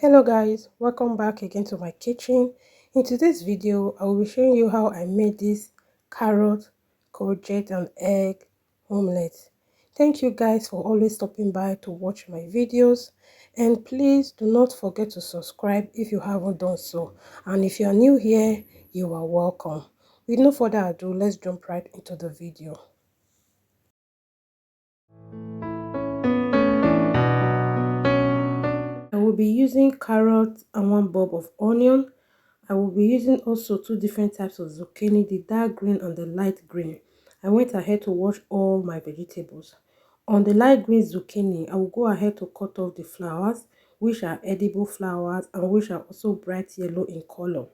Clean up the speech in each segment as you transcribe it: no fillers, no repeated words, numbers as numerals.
Hello guys, welcome back again to my kitchen. In today's video, I will be showing you how I made this carrot, courgette and egg omelette. Thank you guys for always stopping by to watch my videos, and please do not forget to subscribe if you haven't done so, and if you are new here, you are welcome. With no further ado, let's jump right into the video. I will be using carrot and 1 bulb of onion. I will be using also 2 different types of zucchini, the dark green and the light green. I went ahead to wash all my vegetables. On the light green zucchini, I will go ahead to cut off the flowers, which are edible flowers and which are also bright yellow in color.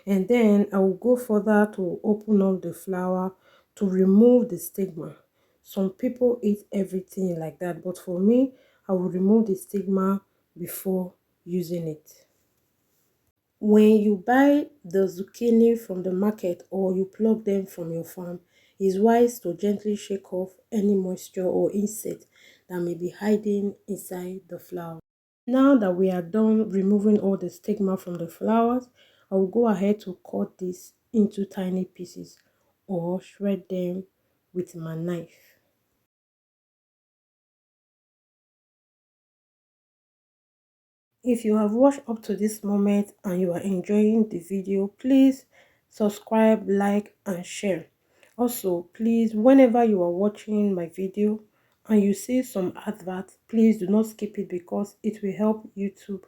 And then I will go further to open up the flower to remove the stigma. Some people eat everything like that, but for me, I will remove the stigma before using it. When you buy the zucchini from the market or you pluck them from your farm, it's wise to gently shake off any moisture or insect that may be hiding inside the flower. Now that we are done removing all the stigma from the flowers, I will go ahead to cut this into tiny pieces or shred them with my knife. If you have watched up to this moment and you are enjoying the video, please subscribe, like and share. Also, please, whenever you are watching my video and you see some advert, please do not skip it because it will help YouTube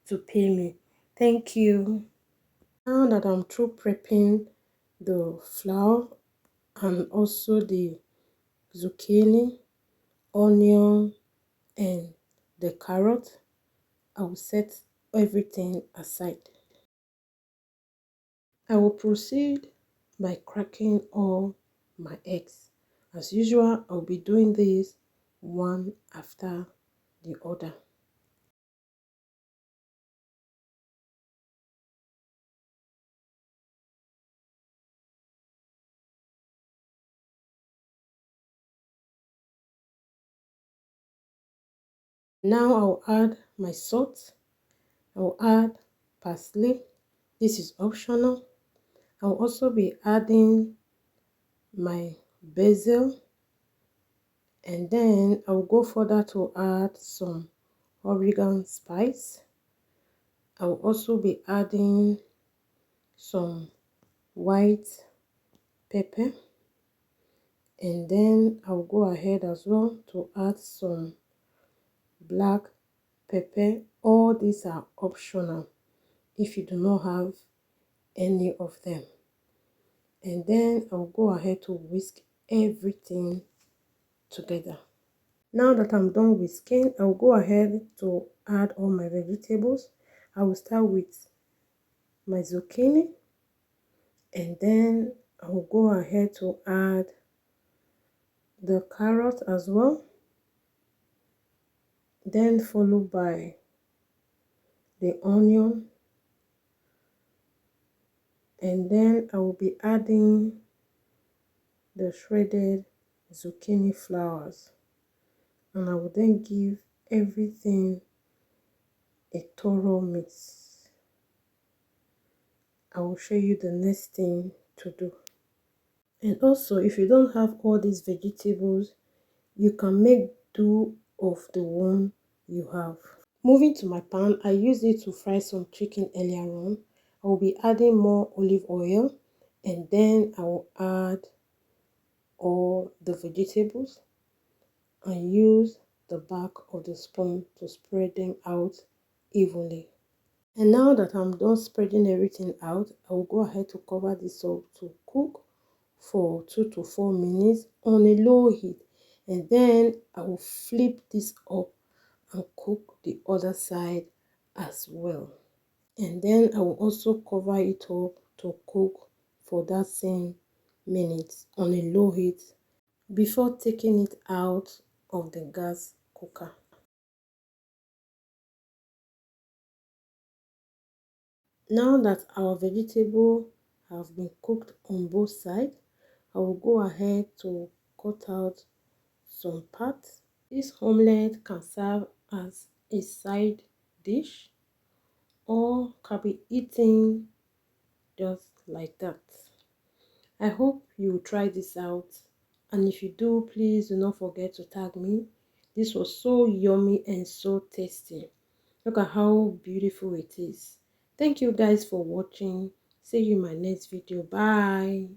to pay me. Thank you. Now that I'm through prepping the flour and also the zucchini, onion and the carrot, I will set everything aside. I will proceed by cracking all my eggs. As usual, I'll be doing this one after the other. Now I'll add my salt. I'll add parsley. This is optional. I'll also be adding my basil, and then I'll go further to add some oregano spice. I'll also be adding some white pepper, and then I'll go ahead as well to add some black pepper. All these are optional if you do not have any of them. And then I'll go ahead to whisk everything together. Now that I'm done whisking, I'll go ahead to add all my vegetables. I will start with my zucchini, and then I'll go ahead to add the carrot as well, then followed by the onion, and then I will be adding the shredded zucchini flowers, and I will then give everything a thorough mix. I will show you the next thing to do. And also, if you don't have all these vegetables, you can make do of the one you have. Moving to my pan, I used it to fry some chicken earlier on. I will be adding more olive oil, and then I will add all the vegetables and use the back of the spoon to spread them out evenly. And now that I'm done spreading everything out, I will go ahead to cover this up to cook for 2 to 4 minutes on a low heat, and then I will flip this up and cook the other side as well. And then I will also cover it up to cook for that same minute on a low heat before taking it out of the gas cooker. Now that our vegetable have been cooked on both sides, I will go ahead to cut out some parts. This omelette can serve as a side dish, or can be eaten just like that. I hope you will try this out, and if you do, please do not forget to tag me. This was so yummy and so tasty. Look at how beautiful it is. Thank you guys for watching. See you in my next video. Bye.